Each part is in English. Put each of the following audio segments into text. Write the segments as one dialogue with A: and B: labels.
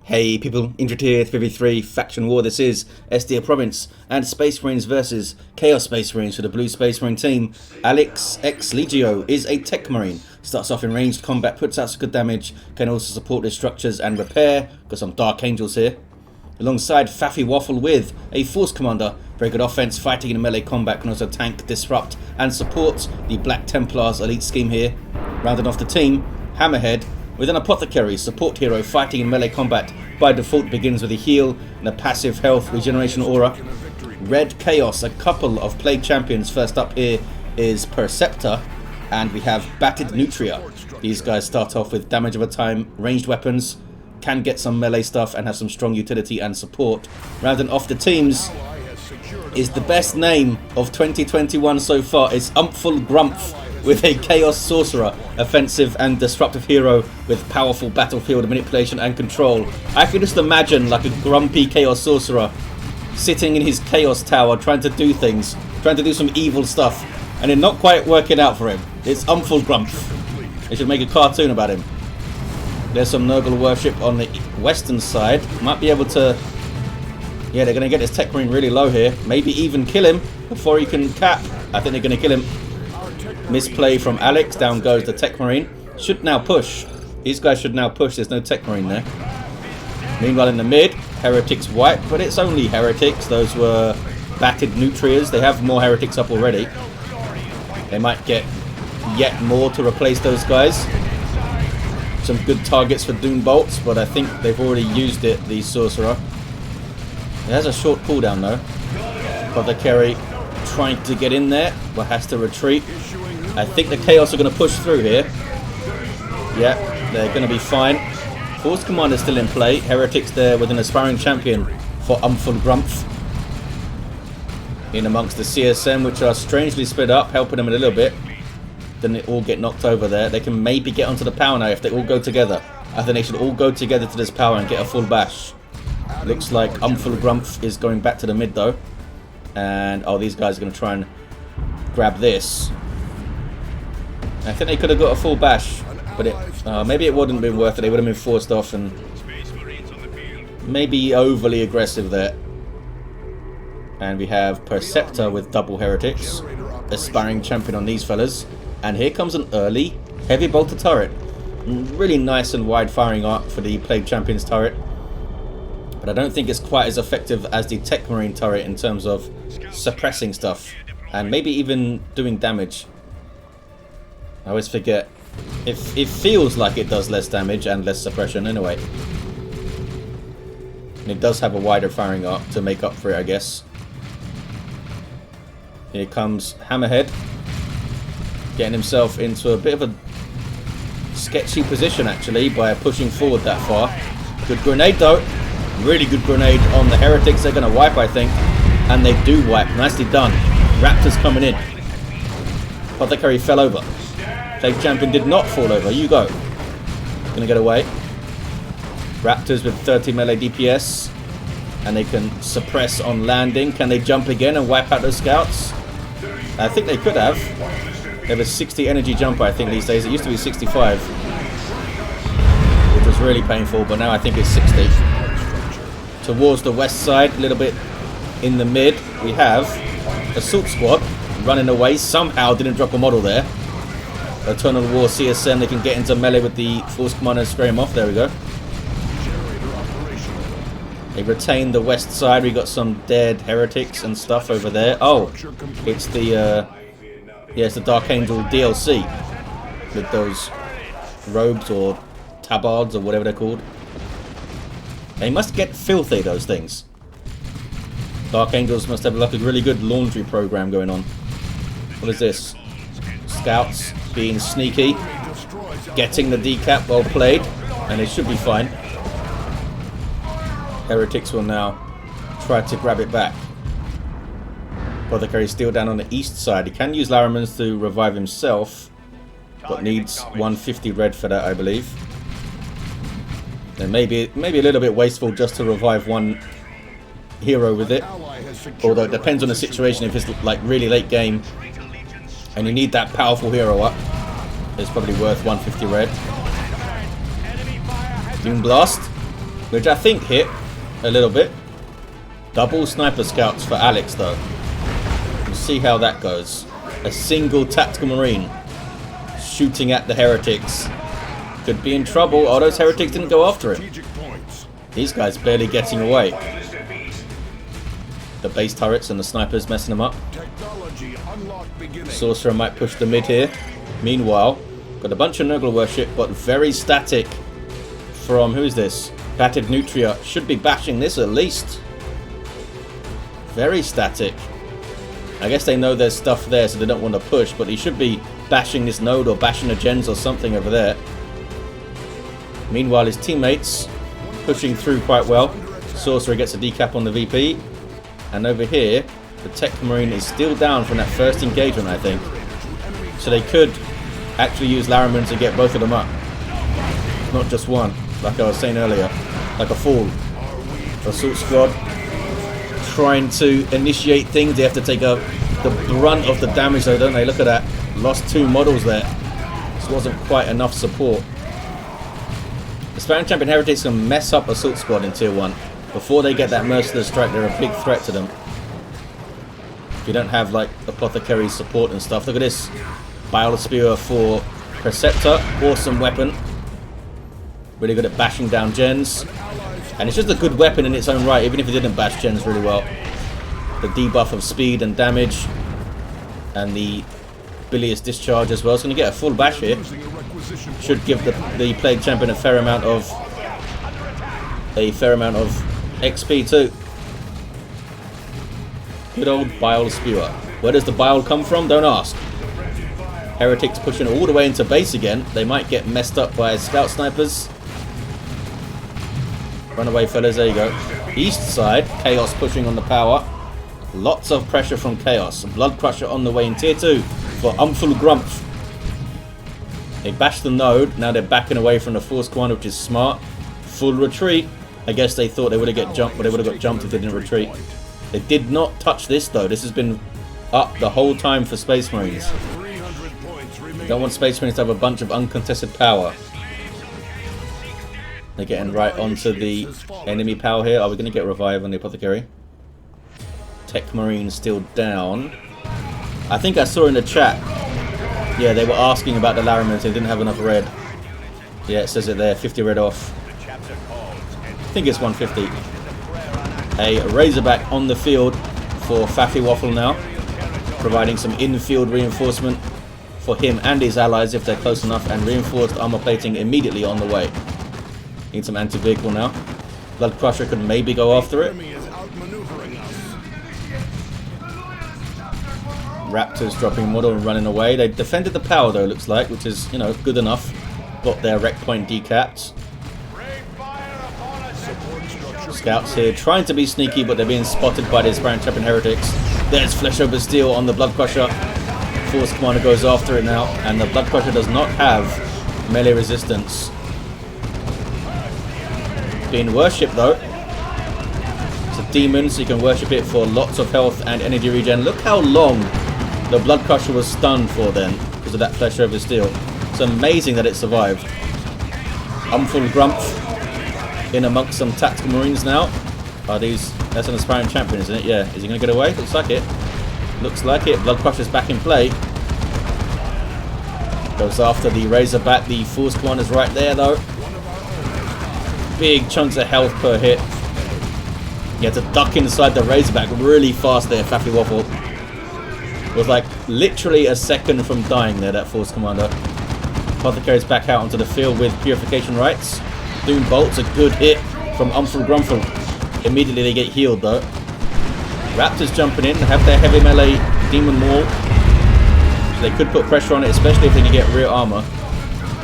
A: Hey people, Injured here, 3v3 Faction War. This is Estia Province and Space Marines versus Chaos Space Marines for the Blue Space Marine team. Alex X Legio is a Tech Marine. Starts off in ranged combat, puts out some good damage, can also support their structures and repair. Got some Dark Angels here. Alongside Faffy Waffle with a Force Commander. Very good offense, fighting in melee combat, can also tank, disrupt and support the Black Templars elite scheme here. Rounding off the team, Hammerhead with an Apothecary, support hero fighting in melee combat. By default begins with a heal and a passive health regeneration aura. Red Chaos, a couple of Plague Champions. First up here is Perceptor, and we have Battered Nutria. These guys start off with damage over time, ranged weapons, can get some melee stuff and have some strong utility and support. Rounding off the teams is the best name of 2021 so far. It's Umphul Grumph with a Chaos Sorcerer, offensive and disruptive hero with powerful battlefield manipulation and control. I can just imagine like a grumpy Chaos Sorcerer sitting in his Chaos Tower trying to do things, trying to do some evil stuff, and it not quite working out for him. It's Umphul Grumph. They should make a cartoon about him. There's some Nurgle worship on the western side. Might be able to... Yeah, they're going to get this Tech Marine really low here. Maybe even kill him before he can cap. I think they're going to kill him. Misplay from Alex. Down goes the Tech Marine. Should now push. These guys should now push. There's no Tech Marine there. Meanwhile in the mid, Heretics wipe, but it's only Heretics. Those were Battered Nutrias. They have more Heretics up already. They might get yet more to replace those guys. Some good targets for Doom Bolts, but I think they've already used it, the Sorcerer. It has a short cooldown though. Apothecary trying to get in there, but has to retreat. I think the Chaos are going to push through here. Yeah, they're going to be fine. Force Commander still in play. Heretics there with an aspiring champion for Umphul Grumph. In amongst the CSM, which are strangely split up, helping them a little bit. Then they all get knocked over there. They can maybe get onto the power now if they all go together. I think they should all go together to this power and get a full bash. Looks like Umphul Grumph is going back to the mid though. And, oh, these guys are going to try and grab this. I think they could have got a full bash, but maybe it wouldn't have been worth it. They would have been forced off and maybe overly aggressive there. And we have Perceptor with double Heretics, aspiring champion on these fellas. And here comes an early heavy bolter turret. Really nice and wide firing arc for the Plague Champions turret. But I don't think it's quite as effective as the Tech Marine turret in terms of suppressing stuff. And maybe even doing damage. I always forget. It feels like it does less damage and less suppression anyway. And it does have a wider firing arc to make up for it, I guess. Here comes Hammerhead. Getting himself into a bit of a sketchy position actually by pushing forward that far. Good grenade though. Really good grenade on the Heretics. They're going to wipe, I think. And they do wipe. Nicely done. Raptors coming in. Apothecary fell over. Plague Champion did not fall over. You go. Going to get away. Raptors with 30 melee DPS. And they can suppress on landing. Can they jump again and wipe out those scouts? I think they could have. They have a 60 energy jumper, I think, these days. It used to be 65. Which was really painful, but now I think it's 60. Towards the west side, a little bit in the mid, we have Assault Squad running away. Somehow didn't drop a model there. Eternal War CSM, they can get into melee with the Force Commander and spray him off. There we go. They retain the west side. We got some dead Heretics and stuff over there. Oh, it's the yeah, it's the Dark Angel DLC with those robes or tabards or whatever they're called. They must get filthy, those things. Dark Angels must have like a really good laundry program going on. What is this? Scouts being sneaky. Getting the decap, well played. And they should be fine. Heretics will now try to grab it back. Apothecary still down on the east side. He can use Laramans to revive himself. But needs 150 red for that, I believe. And maybe a little bit wasteful just to revive one hero with it. Although it depends on the situation. If it's like really late game and you need that powerful hero up, it's probably worth 150 red. Doom Blast. which I think hit a little bit. Double sniper scouts for Alex though. We'll see how that goes. A single tactical marine shooting at the heretics. Could be in trouble. Oh, those heretics didn't go after him. These guys barely getting away. The base turrets and the snipers messing them up. Sorcerer might push the mid here. Meanwhile, got a bunch of Nurgle worship, but very static from, who is this? Battered Nutria. Should be bashing this at least. Very static. I guess they know there's stuff there, so they don't want to push, but he should be bashing this node or bashing the gens or something over there. Meanwhile, his teammates pushing through quite well. Sorcerer gets a decap on the VP. And over here, the Tech Marine is still down from that first engagement, I think. So they could actually use Larriman to get both of them up. Not just one, like I was saying earlier. Like a full assault squad trying to initiate things. They have to take the brunt of the damage though, don't they? Look at that. Lost 2 models there. This wasn't quite enough support. The Spartan Champion Heretics can mess up Assault Squad in Tier 1. Before they get that Merciless Strike, they're a big threat to them. If you don't have like Apothecary support and stuff. Look at this. Bile Spear for Preceptor. Awesome weapon. Really good at bashing down gens. And it's just a good weapon in its own right, even if it didn't bash gens really well. The debuff of speed and damage. And the Bilious Discharge as well. It's going to get a full bash here. Should give the Plague Champion a fair amount of XP too. Good old Bile Spewer. Where does the bile come from? Don't ask. Heretics pushing all the way into base again. They might get messed up by scout snipers. Run away, fellas. There you go. East side, Chaos pushing on the power. Lots of pressure from Chaos. Blood Crusher on the way in Tier 2 for Grumpf. They bashed the node. Now they're backing away from the Force Command, which is smart. Full retreat. I guess they thought they would have got jumped, but they would have got jumped if they didn't retreat. They did not touch this though. This has been up the whole time for Space Marines. You don't want Space Marines to have a bunch of uncontested power. They're getting right onto the enemy power here. Are we going to get revive on the Apothecary? Tech Marine still down. I think I saw in the chat. Yeah, they were asking about the Larrimans. They didn't have enough red. Yeah, it says it there. 50 red off. I think it's 150. A Razorback on the field for Faffy Waffle now. Providing some in-field reinforcement for him and his allies if they're close enough. And reinforced armor plating immediately on the way. Need some anti-vehicle now. Blood Crusher could maybe go after it. Raptors dropping model and running away. They defended the power though, looks like, which is, you know, good enough. Got their rec point decapped. Scouts here trying to be sneaky, but they're being spotted by the Spartan Champion Heretics. There's Flesh Over Steel on the Blood Crusher. Force Commander goes after it now, and the Blood Crusher does not have melee resistance. Being worshipped though. It's a demon, so you can worship it for lots of health and energy regen. Look how long the Blood Crusher was stunned for then, because of that Flesh Over Steel. It's amazing that it survived. Grumpf in amongst some tactical marines now. Are these? That's an aspiring champion, isn't it? Yeah. Is he going to get away? Looks like it. Looks like it. Blood Crusher's back in play. Goes after the Razorback. The Force Commander's right there though. Big chunks of health per hit. You had to duck inside the Razorback really fast there, Faffy Waffle. Was like literally a second from dying there, that Force Commander. Apothecary's back out onto the field with Purification Rites. Doom Bolt's a good hit from Grumful. Immediately they get healed though. Raptors jumping in, have their heavy melee Demon Maul. They could put pressure on it, especially if they can get rear armor.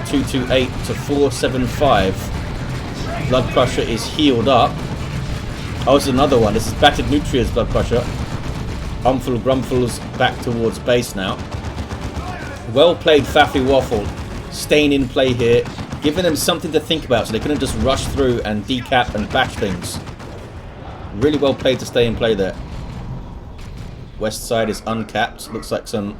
A: 228 to 475. Blood Crusher is healed up. Oh, it's another one. This is Battered Nutria's Blood Crusher. Grumful's back towards base now. Well played, Faffy Waffle. Staying in play here. Giving them something to think about so they couldn't just rush through and decap and bash things. Really well played to stay in play there. West side is uncapped. Looks like some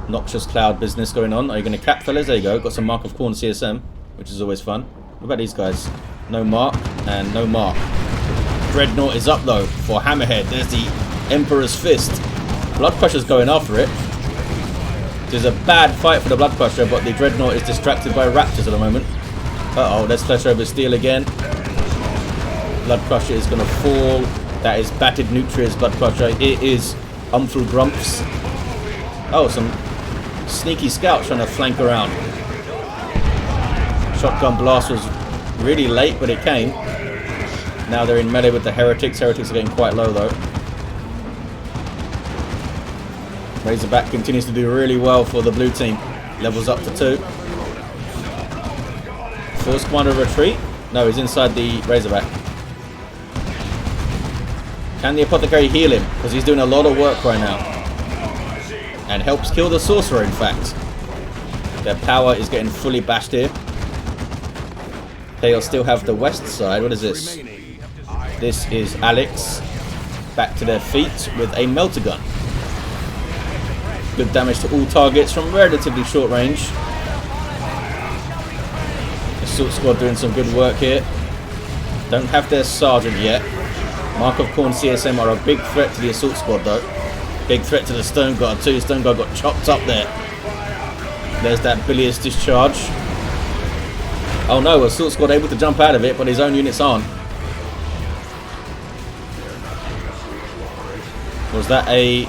A: Noxious Cloud business going on. Are you going to cap, fellas? There you go. Got some Mark of Corn CSM, which is always fun. What about these guys? No mark and no mark. Dreadnought is up though for Hammerhead. There's the Emperor's Fist. Blood Crusher's going after it. There's a bad fight for the Blood Crusher, but the Dreadnought is distracted by Raptors at the moment. Uh-oh, there's Flesh over Steel again. Blood Crusher is going to fall. That is Battered Nutria's Blood Crusher. It is Umful Grumps. Oh, some sneaky scouts trying to flank around. Shotgun Blast was really late, but it came. Now they're in melee with the Heretics. Heretics are getting quite low though. Razorback continues to do really well for the blue team. Levels up to 2. Force Commander retreat? No, he's inside the Razorback. Can the Apothecary heal him? Because he's doing a lot of work right now. And helps kill the Sorcerer, in fact. Their power is getting fully bashed here. They'll still have the west side. What is this? This is Alex. Back to their feet with a Melter Gun. Good damage to all targets from relatively short range. Assault Squad doing some good work here. Don't have their Sergeant yet. Mark of Khorne CSM are a big threat to the Assault Squad though. Big threat to the Stone Guard too. Stone Guard got chopped up there. There's that Bilious Discharge. Oh no, Assault Squad able to jump out of it, but his own units aren't. That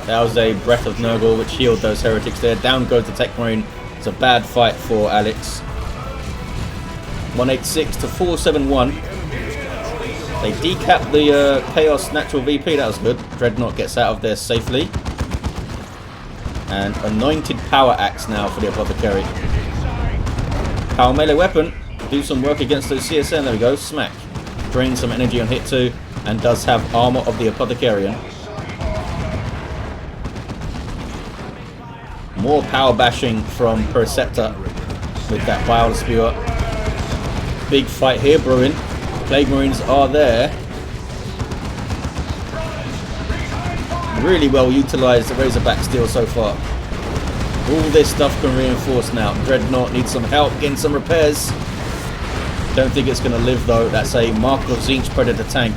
A: was a Breath of Nurgle which healed those Heretics there. Down goes the Tech Marine. It's a bad fight for Alex. 186 to 471. They decapped the Chaos Natural VP. That was good. Dreadnought gets out of there safely. And Anointed Power Axe now for the Apothecary. Power Melee Weapon. Do some work against those CSN. There we go. Smack. Drain some energy on hit 2. And does have Armor of the Apothecarian. More power bashing from Perceptor with that Bile Spewer. Big fight here brewing. Plague Marines are there. Really well utilised the Razorback Steel so far. All this stuff can reinforce now. Dreadnought needs some help getting some repairs. Don't think it's going to live though. That's a Mark of Tzeentch Predator tank.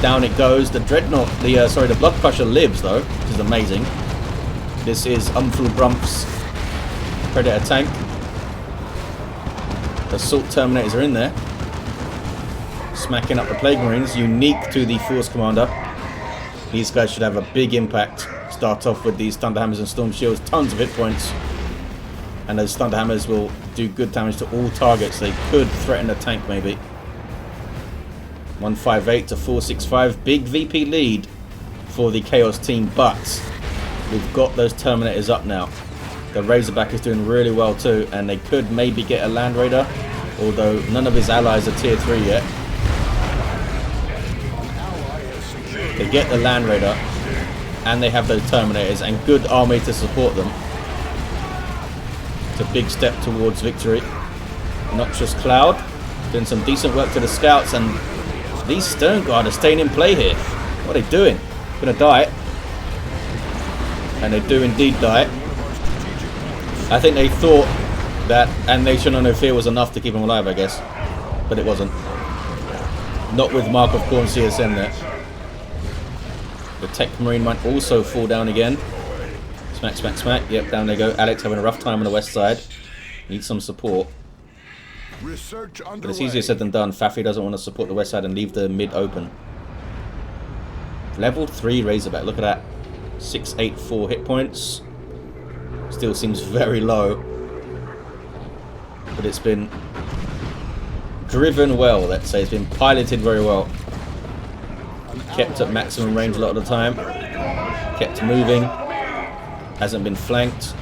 A: Down it goes. The Dreadnought, the Blood Crusher lives though, which is amazing. This is Umful Grumps Predator tank. Assault Terminators are in there. Smacking up the Plague Marines, unique to the Force Commander. These guys should have a big impact. Start off with these Thunderhammers and Storm Shields, tons of hit points. And those Thunderhammers will do good damage to all targets. They could threaten a tank maybe. 158 to 465, big VP lead for the Chaos team, but we've got those Terminators up now. The Razorback is doing really well too, and they could maybe get a Land Raider, although none of his allies are tier 3 yet. They get the Land Raider, and they have those Terminators, and good army to support them. It's a big step towards victory. Noxious Cloud, doing some decent work to the Scouts, and these Stone Guard are staying in play here. What are they doing? Gonna die. And they do indeed die. I think they thought that Nation of No Fear was enough to keep him alive, I guess. But it wasn't. Not with Mark of Khorne CSM there. The Tech Marine might also fall down again. Smack, smack, smack. Yep, down they go. Alex having a rough time on the west side. Needs some support. But it's easier said than done. Faffy doesn't want to support the west side and leave the mid open. Level 3 Razorback. Look at that. 684 hit points. Still seems very low. But it's been driven well, let's say. It's been piloted very well. Kept at maximum range a lot of the time. Kept moving. Hasn't been flanked.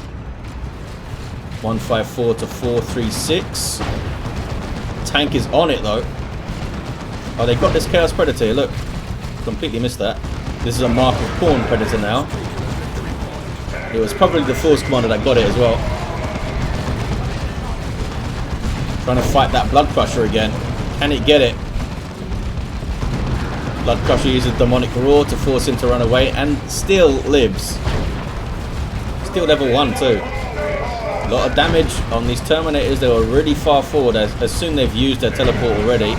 A: 154 to 436. Tank is on it though. Oh, they got this Chaos Predator. Look. Completely missed that. This is a Mark of Khorne Predator now. It was probably the Force Commander that got it as well. Trying to fight that Blood Crusher again. Can it get it? Blood Crusher uses Demonic Roar to force him to run away and still lives. Still level 1 too. A lot of damage on these Terminators. They were really far forward as soon they've used their teleport already.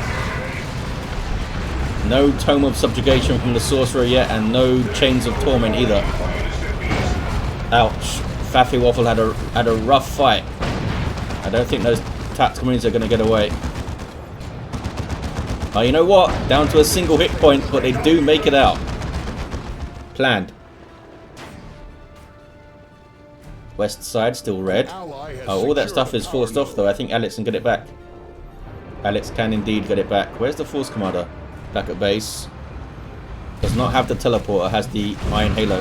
A: No Tome of Subjugation from the Sorcerer yet, and no Chains of Torment either. Ouch. Faffy Waffle had a rough fight. I don't think those Tactical Marines are going to get away. Oh, you know what? Down to a single hit point, but they do make it out. Planned. West side still red. Oh, all that stuff is forced off though. I think Alex can get it back. Alex can indeed get it back. Where's the Force Commander? Back at base. Does not have the teleporter, has the Iron Halo.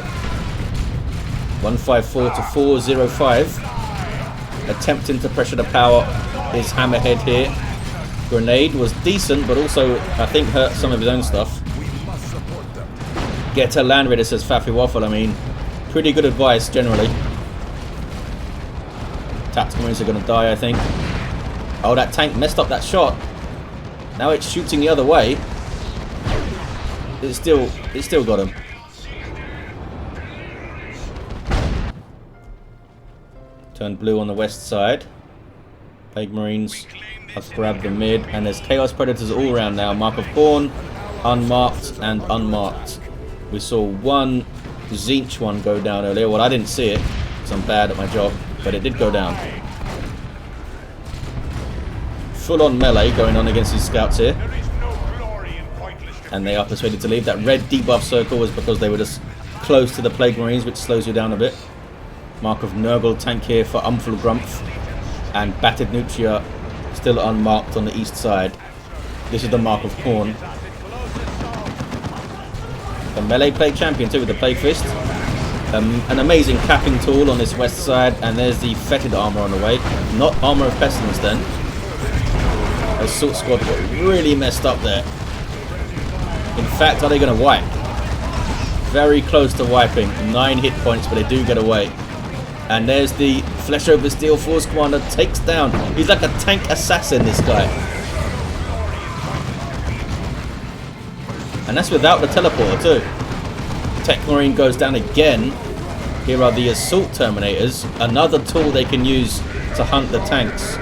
A: 154 to 405. Attempting to pressure the power is Hammerhead here. Grenade was decent, but also I think hurt some of his own stuff. Get to Land Raider, says Faffy Waffle. I mean, pretty good advice generally. Tactical Marines are going to die, I think. Oh, that tank messed up that shot. Now it's shooting the other way. It still got him. Turned blue on the west side. Plague Marines have grabbed the mid, and there's Chaos Predators all around now. Mark of Khorne, unmarked and unmarked. We saw one Zinch one go down earlier. Well, I didn't see it because I'm bad at my job, but it did go down. Full on melee going on against these scouts here. And they are persuaded to leave. That red debuff circle was because they were just close to the Plague Marines, which slows you down a bit. Mark of Nurgle tank here for Umflgrumpf. And Battered Nutria still unmarked on the east side. This is the Mark of Khorne. The melee Plague Champion too with the Plague Fist. An amazing capping tool on this west side. And there's the Fetid armor on the way. Not Armor of Pestilence then. Assault Squad got really messed up there. In fact, are they going to wipe? Very close to wiping. 9 hit points, but they do get away. And there's the Flesh Over Steel Force Commander. Takes down. He's like a tank assassin, this guy. And that's without the teleporter too. Tech Marine goes down again. Here are the Assault Terminators. Another tool they can use to hunt the tanks.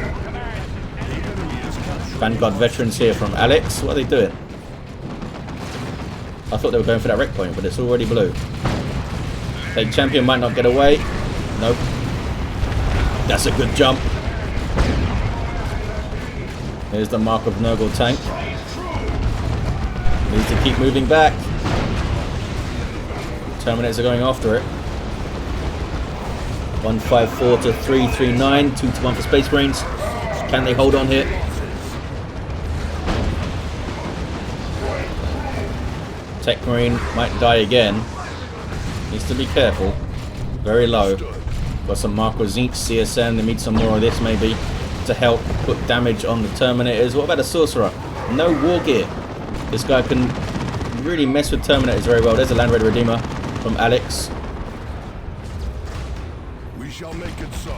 A: Vanguard Veterans here from Alex. What are they doing? I thought they were going for that wreck point, but it's already blue. Plague Champion might not get away. Nope. That's a good jump. Here's the Mark of Nurgle tank. Needs to keep moving back. Terminators are going after it. 154 to 339. 2 to 1 for Space Marines. Can they hold on here? Tech Marine might die again. Needs to be careful. Very low. Got some Marco Zinch CSN. They need some more of this maybe to help put damage on the Terminators. What about the Sorcerer? No war gear. This guy can really mess with Terminators very well. There's a Land Raider Redeemer from Alex.
B: We shall make it so.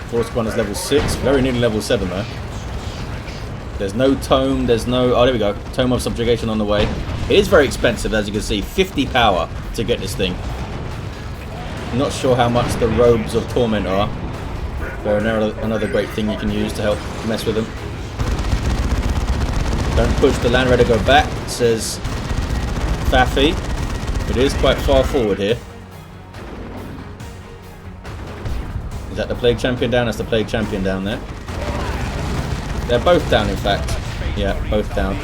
A: Force Commander's level 6. Very nearly level 7 though. There's no Tome. There's no... Oh, there we go. Tome of Subjugation on the way. It is very expensive, as you can see. 50 power to get this thing. Not sure how much the Robes of Torment are. They're another great thing you can use to help mess with them. Don't push the Land Raider, go back, says Faffy. It is quite far forward here. Is that the Plague Champion down? That's the Plague Champion down there. They're both down, in fact. Yeah, both down.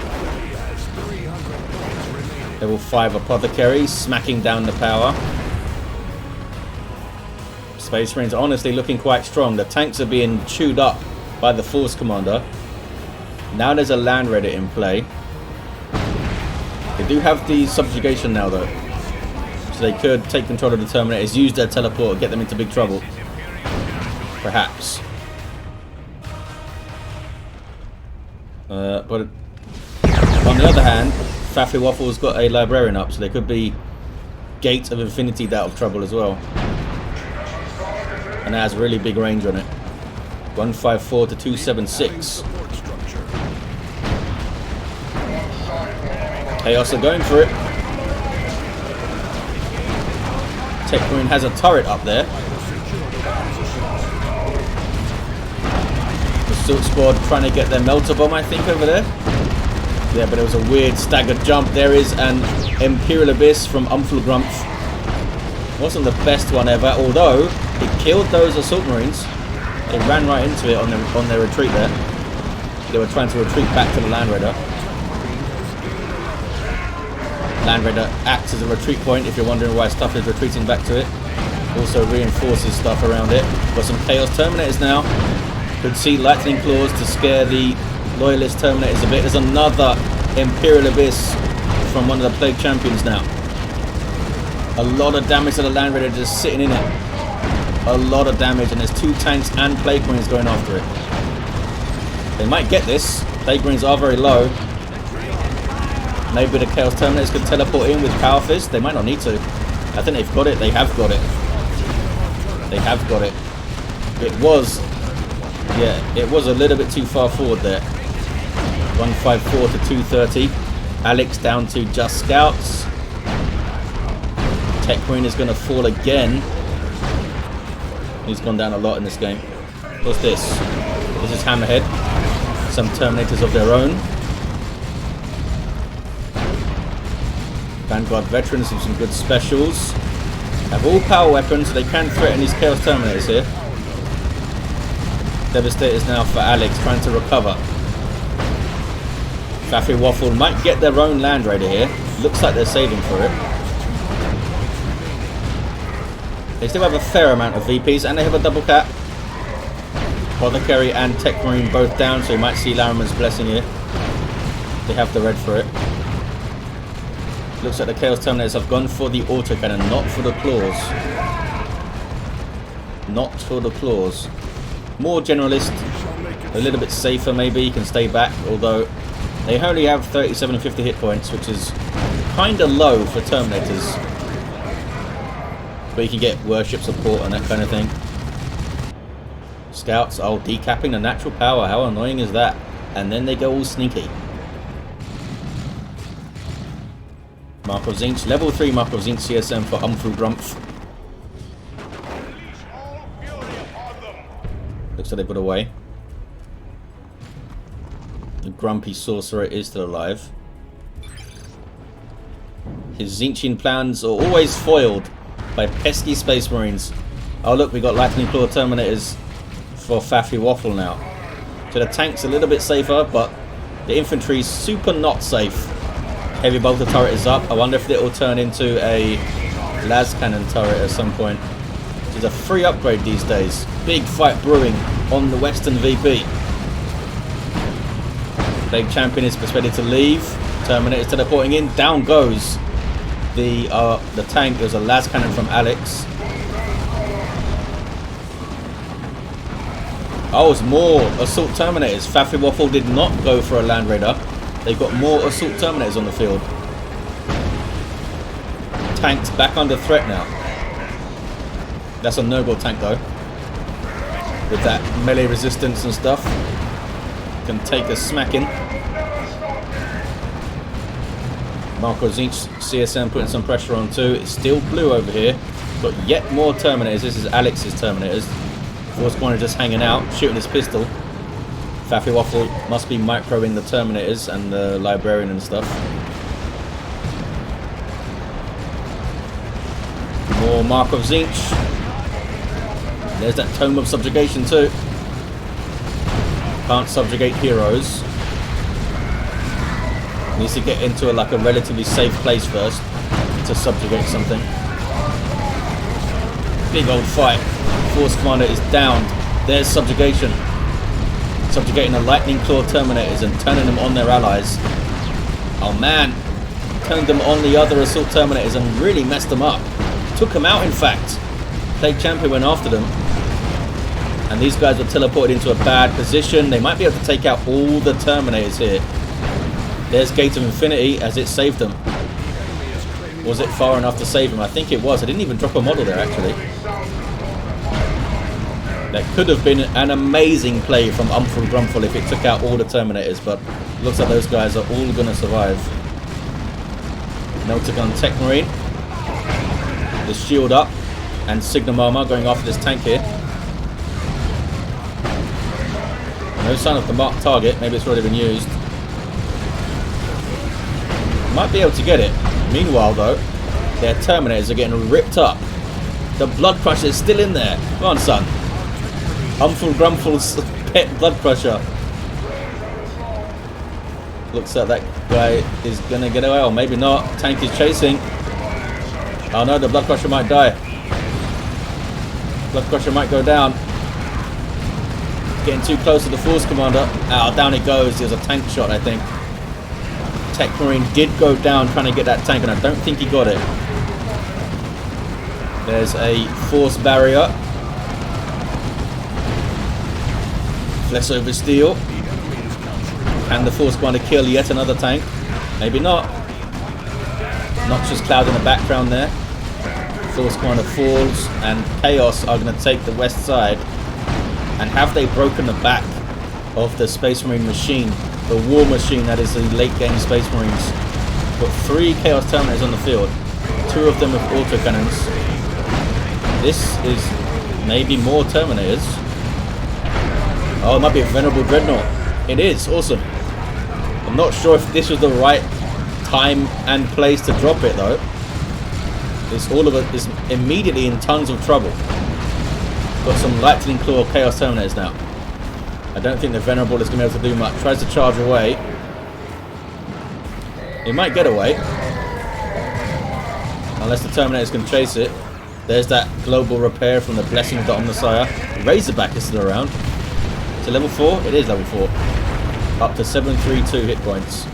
A: Level 5 Apothecary, smacking down the power. Space Marines honestly looking quite strong. The tanks are being chewed up by the Force Commander. Now there's a Land Raider in play. They do have the subjugation now though. So they could take control of the Terminators, use their teleport, get them into big trouble. Perhaps. But on the other hand, Faffy Waffle's got a Librarian up, so there could be Gate of Infinity out of trouble as well. And that has really big range on it. 154 to 276. Chaos are going for it. Tech Marine has a turret up there. Assault squad trying to get their melter bomb, I think, over there. Yeah, but it was a weird staggered jump. There is an Imperial Abyss from Umflgrumpf. Wasn't the best one ever, although it killed those assault marines. They ran right into it on their retreat there. They were trying to retreat back to the Land Raider. Land Raider acts as a retreat point if you're wondering why stuff is retreating back to it. Also reinforces stuff around it. Got some Chaos Terminators now. Could see Lightning Claws to scare the Loyalist Terminators a bit. There's another Imperial Abyss from one of the Plague Champions now. A lot of damage to the Land Raider just sitting in it. A lot of damage, and there's 2 tanks and Plague Marines going after it. They might get this. Plague Marines are very low. Maybe the Chaos Terminators could teleport in with Power Fist. They might not need to. I think they've got it. They have got it. They have got it. It was a little bit too far forward there. 154 to 230. Alex down to just scouts. Tech Marine is going to fall again. He's gone down a lot in this game. What's this? This is Hammerhead. Some Terminators of their own. Vanguard veterans with some good specials. Have all power weapons, so they can threaten these Chaos Terminators here. Devastators now for Alex, trying to recover. Faffy Waffle might get their own Land Raider here. Looks like they're saving for it. They still have a fair amount of VPs, and they have a double cap. Apothecary and Tech Marine both down, so you might see Larimer's Blessing here. They have the red for it. Looks like the Chaos Terminators have gone for the autocannon, not for the claws. Not for the claws. More generalist, a little bit safer maybe, you can stay back, although they only have 3750 hit points, which is kind of low for Terminators. But you can get worship support and that kind of thing. Scouts, oh, decapping the natural power, how annoying is that? And then they go all sneaky. Mark of Zinch, level 3 Mark of Zinch CSM for Umflgrumpf. Looks like they put away. The grumpy sorcerer is still alive. His Zinchian plans are always foiled by pesky Space Marines. Oh look, we got Lightning Claw Terminators for Faffy Waffle now. So the tank's a little bit safer, but the infantry's super not safe. Heavy bolter turret is up. I wonder if it will turn into a las cannon turret at some point. Which is a free upgrade these days. Big fight brewing on the Western VP. Plague Champion is persuaded to leave. Terminator's teleporting in. Down goes the tank. There's a las cannon from Alex. Oh, it's more assault Terminators. Faffy Waffle did not go for a Land Raider. They've got more assault Terminators on the field. Tanks back under threat now. That's a noble tank though. With that melee resistance and stuff. Can take a smacking. Marco Zinch CSM putting some pressure on too. It's still blue over here. Got yet more Terminators. This is Alex's Terminators. Force Corner just hanging out, shooting his pistol. Faffy Waffle must be microing the Terminators and the Librarian and stuff. More Mark of Zinch. There's that Tome of Subjugation too. Can't subjugate heroes. Needs to get into like a relatively safe place first to subjugate something. Big old fight. Force Commander is downed. There's subjugation. Subjugating the Lightning Claw Terminators and turning them on their allies. Oh man. Turned them on the other Assault Terminators and really messed them up. Took them out in fact. Plague Champion went after them. And these guys were teleported into a bad position. They might be able to take out all the Terminators here. There's Gate of Infinity as it saved them. Was it far enough to save them? I think it was. I didn't even drop a model there actually. That could have been an amazing play from Umflgrumpf if it took out all the Terminators, but looks like those guys are all going to survive. Meltagun Tech Marine. The shield up, and Signum Armor going after this tank here. No sign of the marked target. Maybe it's already been used. Might be able to get it. Meanwhile, though, their Terminators are getting ripped up. The Blood Crusher is still in there. Come on, son. Umful Grumful's pet Blood Crusher. Looks like that guy is going to get away. Or maybe not. Tank is chasing. Oh no, the Blood Crusher might die. Blood Crusher might go down. Getting too close to the Force Commander. Oh, down it goes. It was a tank shot, I think. Tech Marine did go down trying to get that tank, and I don't think he got it. There's a Force Barrier. Flesh over steel. Can the Force Commander kill yet another tank? Maybe not. Noxious Cloud in the background there. Force Commander falls, and Chaos are going to take the west side. And have they broken the back of the Space Marine machine? The war machine that is the late game Space Marines. Got 3 Chaos Terminators on the field. 2 of them with autocannons. This is maybe more Terminators. Oh, it might be a Venerable Dreadnought. It is. Awesome. I'm not sure if this was the right time and place to drop it though. This all of it is immediately in tons of trouble. Got some Lightning Claw Chaos Terminators now. I don't think the Venerable is going to be able to do much. Tries to charge away. He might get away. Unless the Terminators can chase it. There's that global repair from the Blessing of the Omnissiah. Razorback is still around. Is it level 4? It is level 4. Up to 732 hit points.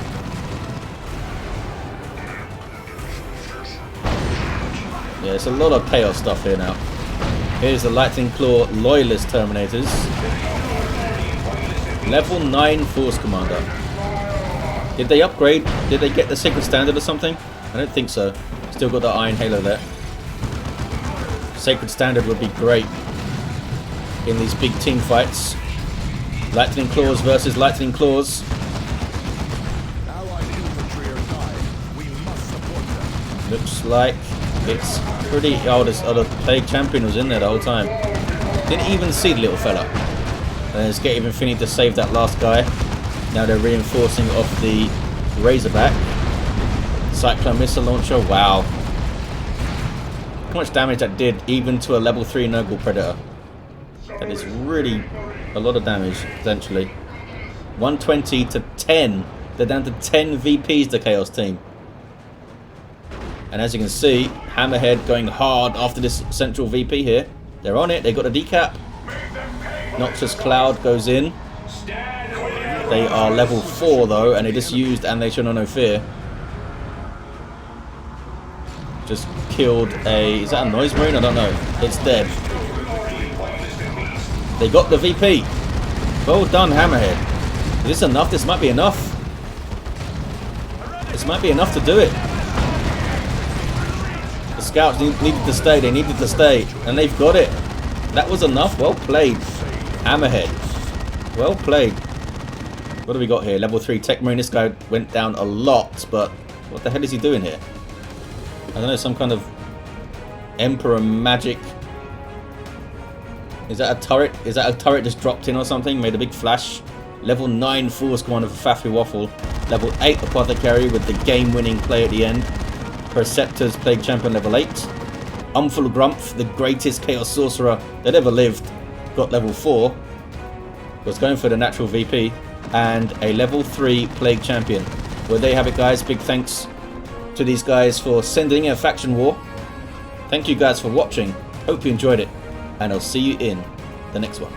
A: Yeah, it's a lot of chaos stuff here now. Here's the Lightning Claw Loyalist Terminators. Level 9 Force Commander. Did they upgrade? Did they get the Sacred Standard or something? I don't think so. Still got the Iron Halo there. Sacred Standard would be great in these big team fights. Lightning Claws versus Lightning Claws.
B: Allied infantry are dying. We must support them.
A: Looks like it's pretty... Oh, the Plague Champion was in there the whole time. Didn't even see the little fella. There's Gate of Infinity to save that last guy. Now they're reinforcing off the Razorback. Cyclone Missile Launcher. Wow. How much damage that did even to a level 3 Nurgle Predator. That is really a lot of damage, potentially. 120 to 10. They're down to 10 VPs, the Chaos team. And as you can see, Hammerhead going hard after this central VP here. They're on it. They got a decap. Noxious Cloud goes in. They are level 4 though, and they just used and they should know no fear. Just killed a... Is that a Noise Marine? I don't know. It's dead. They got the VP. Well done, Hammerhead. Is this enough? This might be enough. This might be enough to do it. The scouts needed to stay. They needed to stay. And they've got it. That was enough. Well played. Hammerhead. Well played. What do we got here? Level 3 Tech Marine. This guy went down a lot, but what the hell is he doing here? I don't know, some kind of Emperor magic. Is that a turret? Is that a turret just dropped in or something? Made a big flash. Level 9 Force Commander for Faffy Waffle. Level 8 Apothecary with the game-winning play at the end. Perceptor's Plague Champion level 8. Umful Grumph, the greatest Chaos Sorcerer that ever lived, got level 4. Was going for the natural VP. And a level 3 Plague Champion. Well, there you have it, guys. Big thanks to these guys for sending in a faction war. Thank you guys for watching. Hope you enjoyed it. And I'll see you in the next one.